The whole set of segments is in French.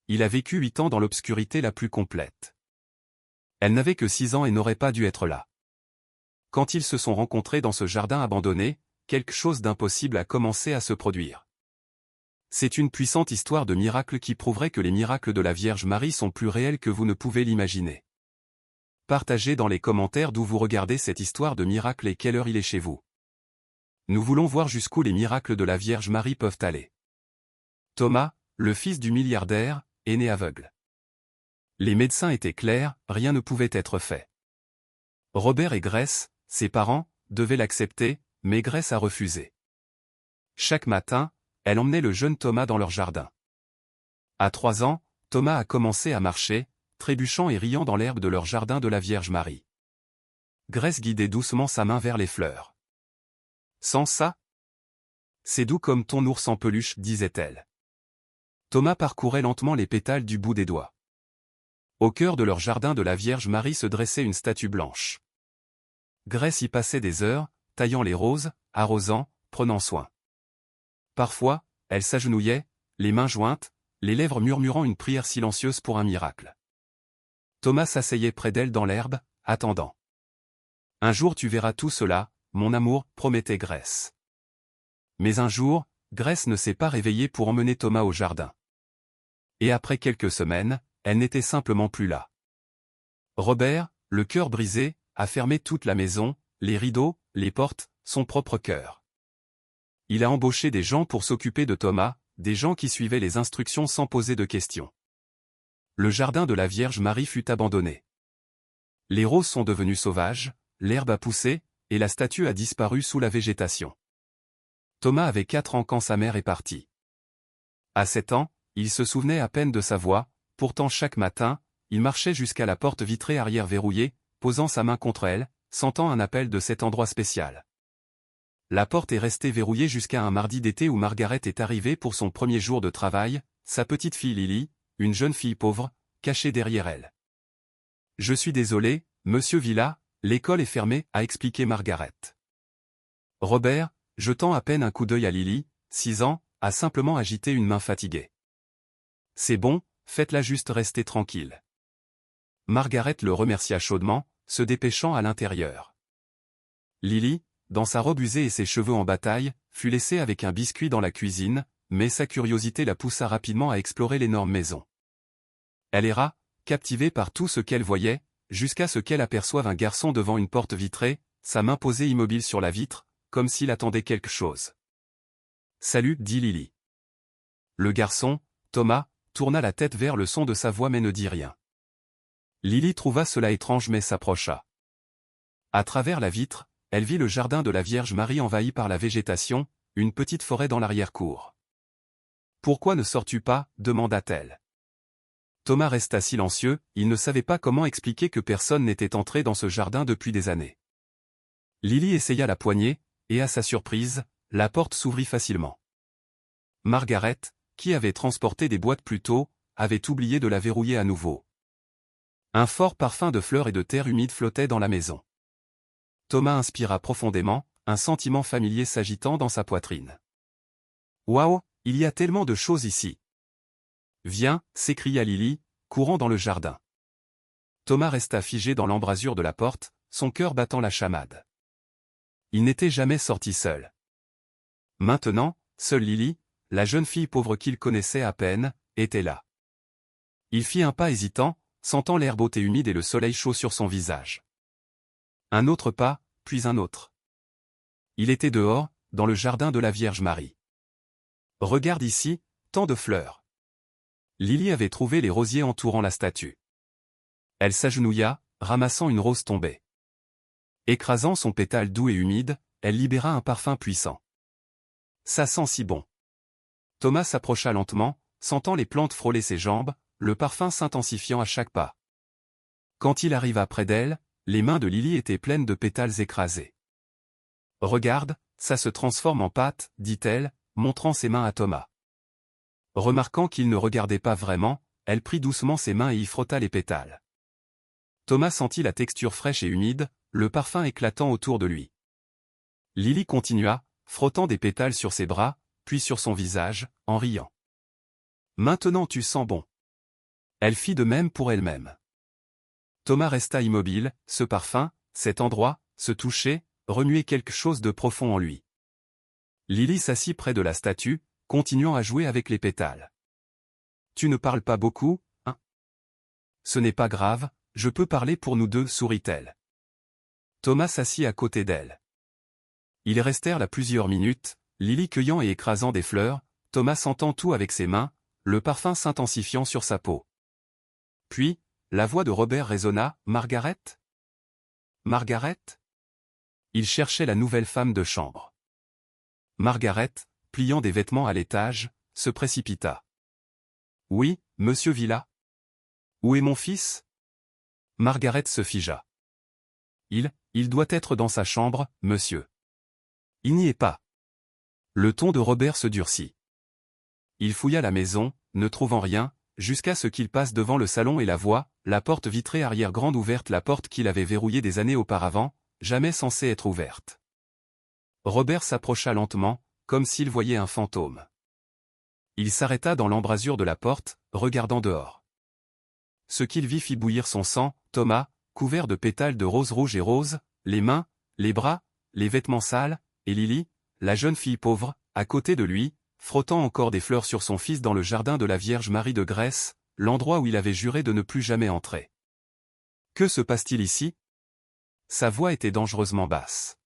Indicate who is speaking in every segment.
Speaker 1: il a vécu 8 ans dans l'obscurité la plus complète. Elle n'avait que 6 ans et n'aurait pas dû être là. Quand ils se sont rencontrés dans ce jardin abandonné, quelque chose d'impossible a commencé à se produire. C'est une puissante histoire de miracle qui prouverait que les miracles de la Vierge Marie sont plus réels que vous ne pouvez l'imaginer. Partagez dans les commentaires d'où vous regardez cette histoire de miracle et quelle heure il est chez vous. Nous voulons voir jusqu'où les miracles de la Vierge Marie peuvent aller. Thomas, le fils du milliardaire, est né aveugle. Les médecins étaient clairs, rien ne pouvait être fait. Robert et Grace, ses parents, devaient l'accepter, mais Grace a refusé. Chaque matin, elle emmenait le jeune Thomas dans leur jardin. À 3 ans, Thomas a commencé à marcher, trébuchant et riant dans l'herbe de leur jardin de la Vierge Marie. Grace guidait doucement sa main vers les fleurs. Sans ça? C'est doux comme ton ours en peluche, disait-elle. Thomas parcourait lentement les pétales du bout des doigts. Au cœur de leur jardin de la Vierge Marie se dressait une statue blanche. Grace y passait des heures, taillant les roses, arrosant, prenant soin. Parfois, elle s'agenouillait, les mains jointes, les lèvres murmurant une prière silencieuse pour un miracle. Thomas s'asseyait près d'elle dans l'herbe, attendant. Un jour tu verras tout cela, mon amour, promettait Grace. Mais un jour, Grace ne s'est pas réveillée pour emmener Thomas au jardin. Et après quelques semaines, elle n'était simplement plus là. Robert, le cœur brisé, a fermé toute la maison, les rideaux, les portes, son propre cœur. Il a embauché des gens pour s'occuper de Thomas, des gens qui suivaient les instructions sans poser de questions. Le jardin de la Vierge Marie fut abandonné. Les roses sont devenues sauvages, l'herbe a poussé, et la statue a disparu sous la végétation. Thomas avait 4 ans quand sa mère est partie. À 7 ans, il se souvenait à peine de sa voix, pourtant chaque matin, il marchait jusqu'à la porte vitrée arrière verrouillée, posant sa main contre elle, sentant un appel de cet endroit spécial. La porte est restée verrouillée jusqu'à un mardi d'été où Margaret est arrivée pour son premier jour de travail, sa petite fille Lily, une jeune fille pauvre, cachée derrière elle. « Je suis désolé, monsieur Villa, l'école est fermée, » a expliqué Margaret. Robert, jetant à peine un coup d'œil à Lily, 6 ans, a simplement agité une main fatiguée. « C'est bon, faites-la juste rester tranquille. » Margaret le remercia chaudement, se dépêchant à l'intérieur. Lily, dans sa robe usée et ses cheveux en bataille, fut laissée avec un biscuit dans la cuisine, mais sa curiosité la poussa rapidement à explorer l'énorme maison. Elle erra, captivée par tout ce qu'elle voyait, jusqu'à ce qu'elle aperçoive un garçon devant une porte vitrée, sa main posée immobile sur la vitre, comme s'il attendait quelque chose. « Salut, » dit Lily. Le garçon, Thomas, tourna la tête vers le son de sa voix mais ne dit rien. Lily trouva cela étrange mais s'approcha. À travers la vitre, elle vit le jardin de la Vierge Marie envahi par la végétation, une petite forêt dans l'arrière-cour. « Pourquoi ne sors-tu pas » demanda-t-elle. Thomas resta silencieux, il ne savait pas comment expliquer que personne n'était entré dans ce jardin depuis des années. Lily essaya la poignée, et à sa surprise, la porte s'ouvrit facilement. Margaret, qui avait transporté des boîtes plus tôt, avait oublié de la verrouiller à nouveau. Un fort parfum de fleurs et de terre humide flottait dans la maison. Thomas inspira profondément, un sentiment familier s'agitant dans sa poitrine. « Waouh, il y a tellement de choses ici !»« Viens !» s'écria Lily, courant dans le jardin. Thomas resta figé dans l'embrasure de la porte, son cœur battant la chamade. Il n'était jamais sorti seul. Maintenant, seule Lily, la jeune fille pauvre qu'il connaissait à peine, était là. Il fit un pas hésitant, sentant l'herbe haute et humide et le soleil chaud sur son visage. Un autre pas, puis un autre. Il était dehors, dans le jardin de la Vierge Marie. « Regarde ici, tant de fleurs !» Lily avait trouvé les rosiers entourant la statue. Elle s'agenouilla, ramassant une rose tombée. Écrasant son pétale doux et humide, elle libéra un parfum puissant. « Ça sent si bon !» Thomas s'approcha lentement, sentant les plantes frôler ses jambes, le parfum s'intensifiant à chaque pas. Quand il arriva près d'elle, les mains de Lily étaient pleines de pétales écrasés. « Regarde, ça se transforme en pâte, » dit-elle, montrant ses mains à Thomas. Remarquant qu'il ne regardait pas vraiment, elle prit doucement ses mains et y frotta les pétales. Thomas sentit la texture fraîche et humide, le parfum éclatant autour de lui. Lily continua, frottant des pétales sur ses bras, puis sur son visage, en riant. « Maintenant tu sens bon. » Elle fit de même pour elle-même. Thomas resta immobile, ce parfum, cet endroit, ce toucher, remuait quelque chose de profond en lui. Lily s'assit près de la statue, continuant à jouer avec les pétales. « Tu ne parles pas beaucoup, hein ? Ce n'est pas grave, je peux parler pour nous deux, sourit-elle. Thomas s'assit à côté d'elle. Ils restèrent là plusieurs minutes, Lily cueillant et écrasant des fleurs, Thomas sentant tout avec ses mains, le parfum s'intensifiant sur sa peau. Puis, la voix de Robert résonna, « Margaret ? Margaret ?» Il cherchait la nouvelle femme de chambre. Margaret, pliant des vêtements à l'étage, se précipita. « Oui, monsieur Villa ? Où est mon fils ?» Margaret se figea. « Il doit être dans sa chambre, monsieur. » « Il n'y est pas. » Le ton de Robert se durcit. Il fouilla la maison, ne trouvant rien, jusqu'à ce qu'il passe devant le salon et la voie, la porte vitrée arrière grande ouverte, la porte qu'il avait verrouillée des années auparavant, jamais censée être ouverte. Robert s'approcha lentement, comme s'il voyait un fantôme. Il s'arrêta dans l'embrasure de la porte, regardant dehors. Ce qu'il vit fit bouillir son sang, Thomas, couvert de pétales de roses rouges et roses, les mains, les bras, les vêtements sales, et Lily, la jeune fille pauvre, à côté de lui, frottant encore des fleurs sur son fils dans le jardin de la Vierge Marie de Grèce, l'endroit où il avait juré de ne plus jamais entrer. Que se passe-t-il ici ? Sa voix était dangereusement basse.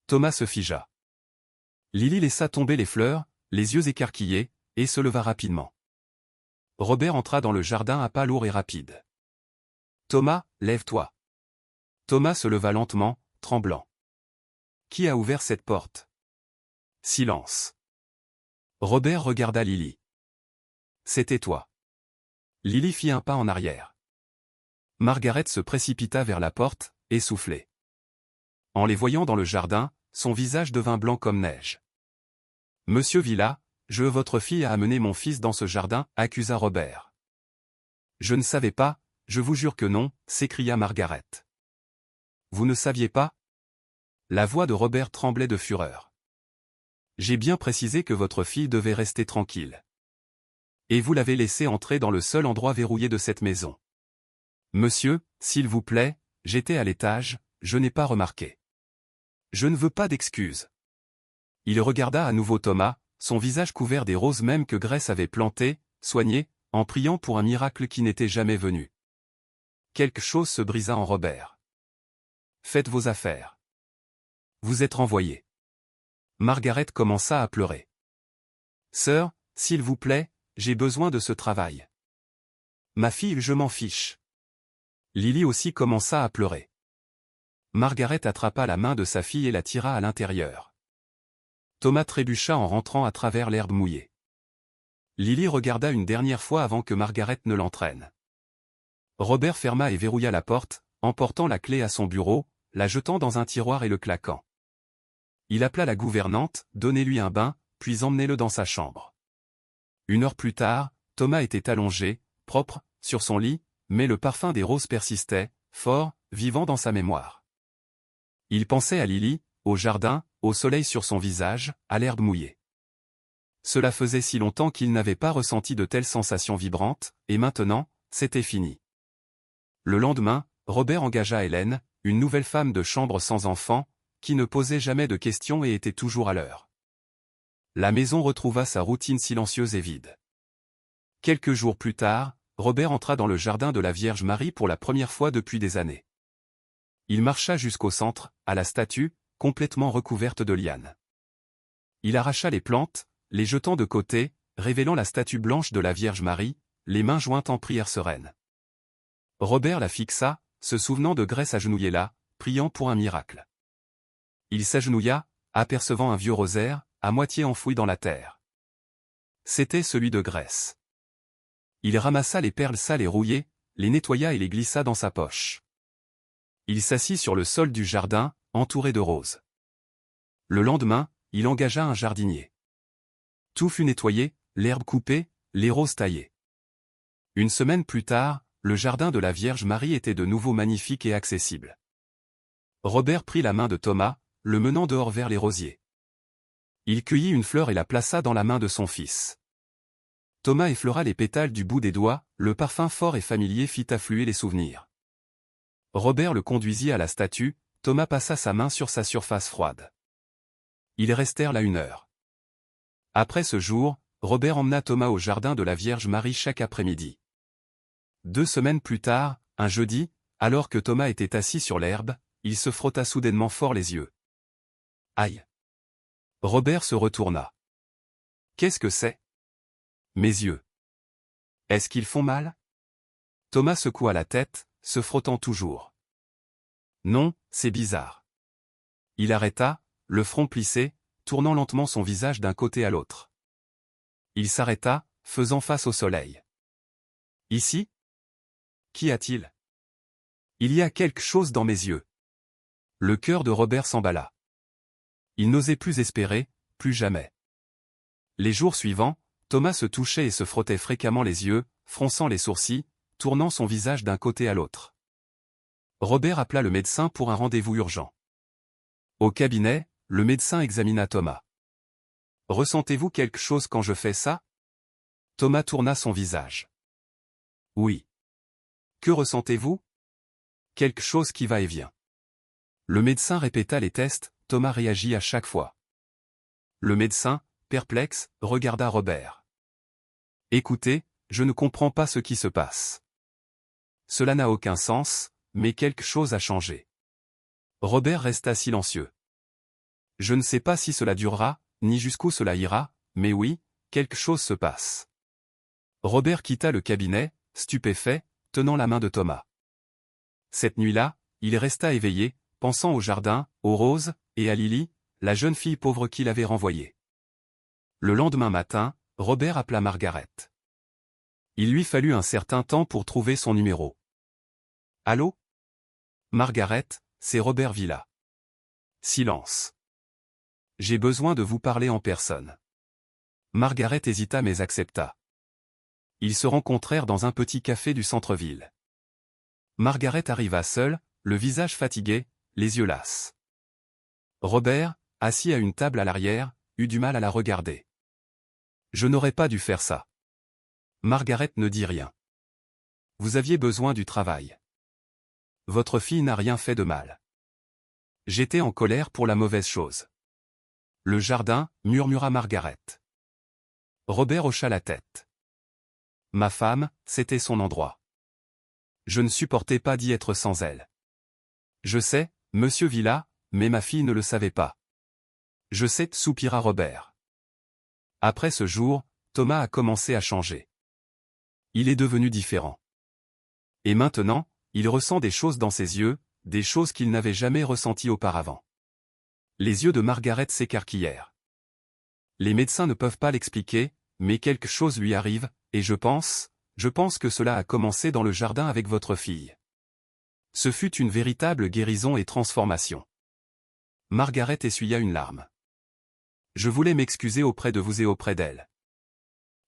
Speaker 1: Thomas se figea. Lily laissa tomber les fleurs, les yeux écarquillés, et se leva rapidement. Robert entra dans le jardin à pas lourds et rapides. « Thomas, lève-toi. » Thomas se leva lentement, tremblant. Qui a ouvert cette porte ? Silence. Robert regarda Lily. C'était toi. Lily fit un pas en arrière. Margaret se précipita vers la porte, essoufflée. En les voyant dans le jardin, son visage devint blanc comme neige. « Monsieur Villa, votre fille a amené mon fils dans ce jardin, accusa Robert. « Je ne savais pas, je vous jure que non, s'écria Margaret. « Vous ne saviez pas ?» La voix de Robert tremblait de fureur. « J'ai bien précisé que votre fille devait rester tranquille. Et vous l'avez laissée entrer dans le seul endroit verrouillé de cette maison. Monsieur, s'il vous plaît, j'étais à l'étage, je n'ai pas remarqué. Je ne veux pas d'excuses. » Il regarda à nouveau Thomas, son visage couvert des roses mêmes que Grèce avait plantées, soignées, en priant pour un miracle qui n'était jamais venu. Quelque chose se brisa en Robert. « Faites vos affaires. Vous êtes renvoyé. » Margaret commença à pleurer. « Sœur, s'il vous plaît, j'ai besoin de ce travail. »« Ma fille, je m'en fiche. » Lily aussi commença à pleurer. Margaret attrapa la main de sa fille et la tira à l'intérieur. Thomas trébucha en rentrant à travers l'herbe mouillée. Lily regarda une dernière fois avant que Margaret ne l'entraîne. Robert ferma et verrouilla la porte, emportant la clé à son bureau, la jetant dans un tiroir et le claquant. Il appela la gouvernante, donnez-lui un bain, puis emmenez-le dans sa chambre. 1 heure plus tard, Thomas était allongé, propre, sur son lit, mais le parfum des roses persistait, fort, vivant dans sa mémoire. Il pensait à Lily, au jardin, au soleil sur son visage, à l'herbe mouillée. Cela faisait si longtemps qu'il n'avait pas ressenti de telles sensations vibrantes, et maintenant, c'était fini. Le lendemain, Robert engagea Hélène, une nouvelle femme de chambre sans enfant, qui ne posait jamais de questions et était toujours à l'heure. La maison retrouva sa routine silencieuse et vide. Quelques jours plus tard, Robert entra dans le jardin de la Vierge Marie pour la première fois depuis des années. Il marcha jusqu'au centre, à la statue, complètement recouverte de lianes. Il arracha les plantes, les jetant de côté, révélant la statue blanche de la Vierge Marie, les mains jointes en prière sereine. Robert la fixa, se souvenant de Grèce agenouillée là, priant pour un miracle. Il s'agenouilla, apercevant un vieux rosaire, à moitié enfoui dans la terre. C'était celui de Grèce. Il ramassa les perles sales et rouillées, les nettoya et les glissa dans sa poche. Il s'assit sur le sol du jardin, entouré de roses. Le lendemain, il engagea un jardinier. Tout fut nettoyé, l'herbe coupée, les roses taillées. 1 semaine plus tard, le jardin de la Vierge Marie était de nouveau magnifique et accessible. Robert prit la main de Thomas, le menant dehors vers les rosiers. Il cueillit une fleur et la plaça dans la main de son fils. Thomas effleura les pétales du bout des doigts, le parfum fort et familier fit affluer les souvenirs. Robert le conduisit à la statue, Thomas passa sa main sur sa surface froide. Ils restèrent là 1 heure. Après ce jour, Robert emmena Thomas au jardin de la Vierge Marie chaque après-midi. 2 semaines plus tard, un jeudi, alors que Thomas était assis sur l'herbe, il se frotta soudainement fort les yeux. Aïe! Robert se retourna. Qu'est-ce que c'est? Mes yeux. Est-ce qu'ils font mal? Thomas secoua la tête, se frottant toujours. Non, c'est bizarre. Il arrêta, le front plissé, tournant lentement son visage d'un côté à l'autre. Il s'arrêta, faisant face au soleil. Ici? Qu'y a-t-il? Il y a quelque chose dans mes yeux. Le cœur de Robert s'emballa. Il n'osait plus espérer, plus jamais. Les jours suivants, Thomas se touchait et se frottait fréquemment les yeux, fronçant les sourcils, tournant son visage d'un côté à l'autre. Robert appela le médecin pour un rendez-vous urgent. Au cabinet, le médecin examina Thomas. « Ressentez-vous quelque chose quand je fais ça ?» Thomas tourna son visage. « Oui. »« Que ressentez-vous ?»« Quelque chose qui va et vient. » Le médecin répéta les tests, Thomas réagit à chaque fois. Le médecin, perplexe, regarda Robert. « Écoutez, je ne comprends pas ce qui se passe. Cela n'a aucun sens, mais quelque chose a changé. » Robert resta silencieux. « Je ne sais pas si cela durera, ni jusqu'où cela ira, mais oui, quelque chose se passe. » Robert quitta le cabinet, stupéfait, tenant la main de Thomas. Cette nuit-là, il resta éveillé, pensant au jardin, aux roses, et à Lily, la jeune fille pauvre qu'il avait renvoyée. Le lendemain matin, Robert appela Margaret. Il lui fallut un certain temps pour trouver son numéro. « Allô ? Margaret, c'est Robert Villa. » Silence. « J'ai besoin de vous parler en personne. » Margaret hésita mais accepta. Ils se rencontrèrent dans un petit café du centre-ville. Margaret arriva seule, le visage fatigué, les yeux lasses. Robert, assis à une table à l'arrière, eut du mal à la regarder. « Je n'aurais pas dû faire ça. » Margaret ne dit rien. « Vous aviez besoin du travail. Votre fille n'a rien fait de mal. » J'étais en colère pour la mauvaise chose. Le jardin, murmura Margaret. Robert hocha la tête. Ma femme, c'était son endroit. Je ne supportais pas d'y être sans elle. Je sais, monsieur Villa, mais ma fille ne le savait pas. Je sais, soupira Robert. Après ce jour, Thomas a commencé à changer. Il est devenu différent. Et maintenant, il ressent des choses dans ses yeux, des choses qu'il n'avait jamais ressenties auparavant. Les yeux de Margaret s'écarquillèrent. Les médecins ne peuvent pas l'expliquer, mais quelque chose lui arrive, et je pense que cela a commencé dans le jardin avec votre fille. Ce fut une véritable guérison et transformation. Margaret essuya une larme. Je voulais m'excuser auprès de vous et auprès d'elle.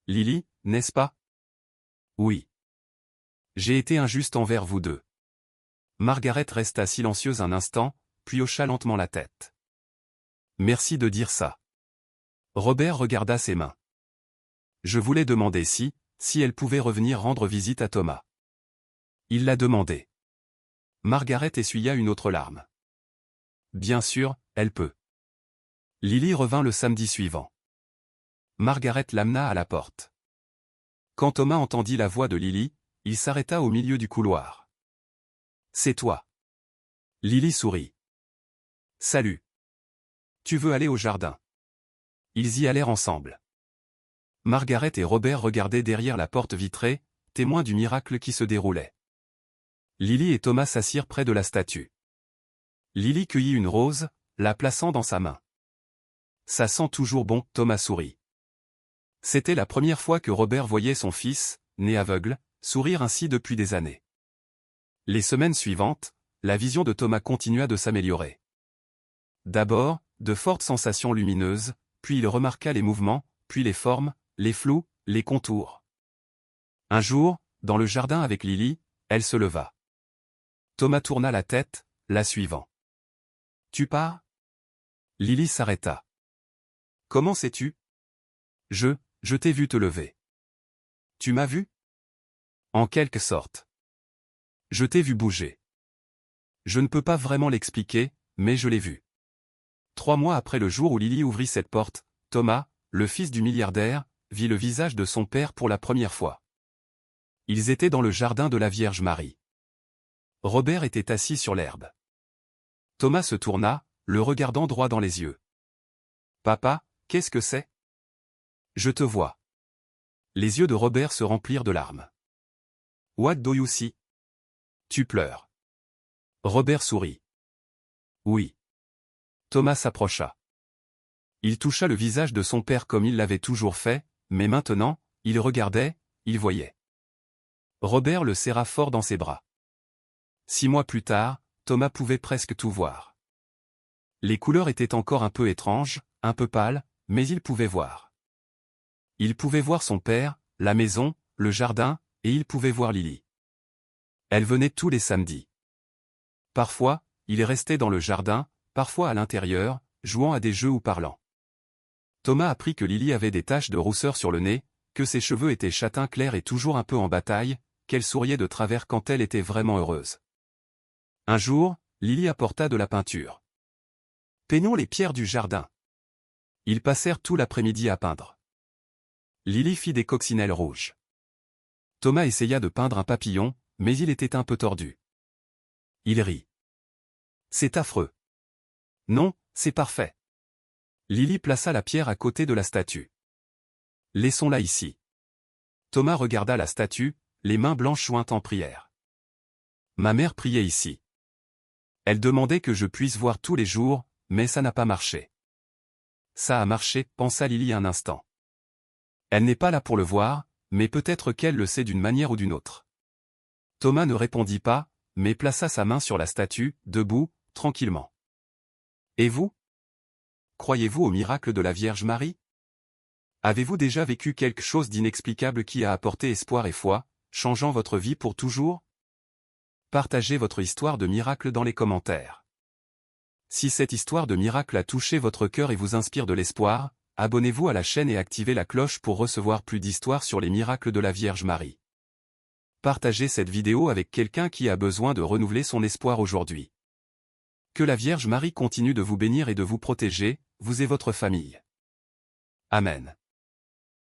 Speaker 1: Lily, n'est-ce pas? Oui. J'ai été injuste envers vous deux. Margaret resta silencieuse un instant, puis hocha lentement la tête. Merci de dire ça. Robert regarda ses mains. Je voulais demander si elle pouvait revenir rendre visite à Thomas. Il l'a demandé. Margaret essuya une autre larme. Bien sûr, elle peut. Lily revint le samedi suivant. Margaret l'amena à la porte. Quand Thomas entendit la voix de Lily, il s'arrêta au milieu du couloir. C'est toi. Lily sourit. Salut. Tu veux aller au jardin? Ils y allèrent ensemble. Margaret et Robert regardaient derrière la porte vitrée, témoins du miracle qui se déroulait. Lily et Thomas s'assirent près de la statue. Lily cueillit une rose, la plaçant dans sa main. Ça sent toujours bon, Thomas sourit. C'était la première fois que Robert voyait son fils, né aveugle, sourire ainsi depuis des années. Les semaines suivantes, la vision de Thomas continua de s'améliorer. D'abord, de fortes sensations lumineuses, puis il remarqua les mouvements, puis les formes, les flous, les contours. Un jour, dans le jardin avec Lily, elle se leva. Thomas tourna la tête, la suivant. Tu pars? Lily s'arrêta. Comment sais-tu? Je t'ai vu te lever. Tu m'as vu? En quelque sorte. Je t'ai vu bouger. Je ne peux pas vraiment l'expliquer, mais je l'ai vu. 3 mois après le jour où Lily ouvrit cette porte, Thomas, le fils du milliardaire, vit le visage de son père pour la première fois. Ils étaient dans le jardin de la Vierge Marie. Robert était assis sur l'herbe. Thomas se tourna, le regardant droit dans les yeux. « Papa, qu'est-ce que c'est? » « Je te vois. » Les yeux de Robert se remplirent de larmes. « What do you see? » « Tu pleures. » Robert sourit. « Oui. » Thomas s'approcha. Il toucha le visage de son père comme il l'avait toujours fait, mais maintenant, il regardait, il voyait. Robert le serra fort dans ses bras. 6 mois plus tard, Thomas pouvait presque tout voir. Les couleurs étaient encore un peu étranges, un peu pâles, mais il pouvait voir. Il pouvait voir son père, la maison, le jardin, et il pouvait voir Lily. Elle venait tous les samedis. Parfois, il restait dans le jardin, parfois à l'intérieur, jouant à des jeux ou parlant. Thomas apprit que Lily avait des taches de rousseur sur le nez, que ses cheveux étaient châtain clair et toujours un peu en bataille, qu'elle souriait de travers quand elle était vraiment heureuse. Un jour, Lily apporta de la peinture. « Peignons les pierres du jardin. » Ils passèrent tout l'après-midi à peindre. Lily fit des coccinelles rouges. Thomas essaya de peindre un papillon, mais il était un peu tordu. Il rit. « C'est affreux. »« Non, c'est parfait. » Lily plaça la pierre à côté de la statue. « Laissons-la ici. » Thomas regarda la statue, les mains blanches jointes en prière. « Ma mère priait ici. Elle demandait que je puisse voir tous les jours, mais ça n'a pas marché. » Ça a marché, pensa Lily un instant. Elle n'est pas là pour le voir, mais peut-être qu'elle le sait d'une manière ou d'une autre. Thomas ne répondit pas, mais plaça sa main sur la statue, debout, tranquillement. Et vous? Croyez-vous au miracle de la Vierge Marie? Avez-vous déjà vécu quelque chose d'inexplicable qui a apporté espoir et foi, changeant votre vie pour toujours? Partagez votre histoire de miracle dans les commentaires. Si cette histoire de miracle a touché votre cœur et vous inspire de l'espoir, abonnez-vous à la chaîne et activez la cloche pour recevoir plus d'histoires sur les miracles de la Vierge Marie. Partagez cette vidéo avec quelqu'un qui a besoin de renouveler son espoir aujourd'hui. Que la Vierge Marie continue de vous bénir et de vous protéger, vous et votre famille. Amen.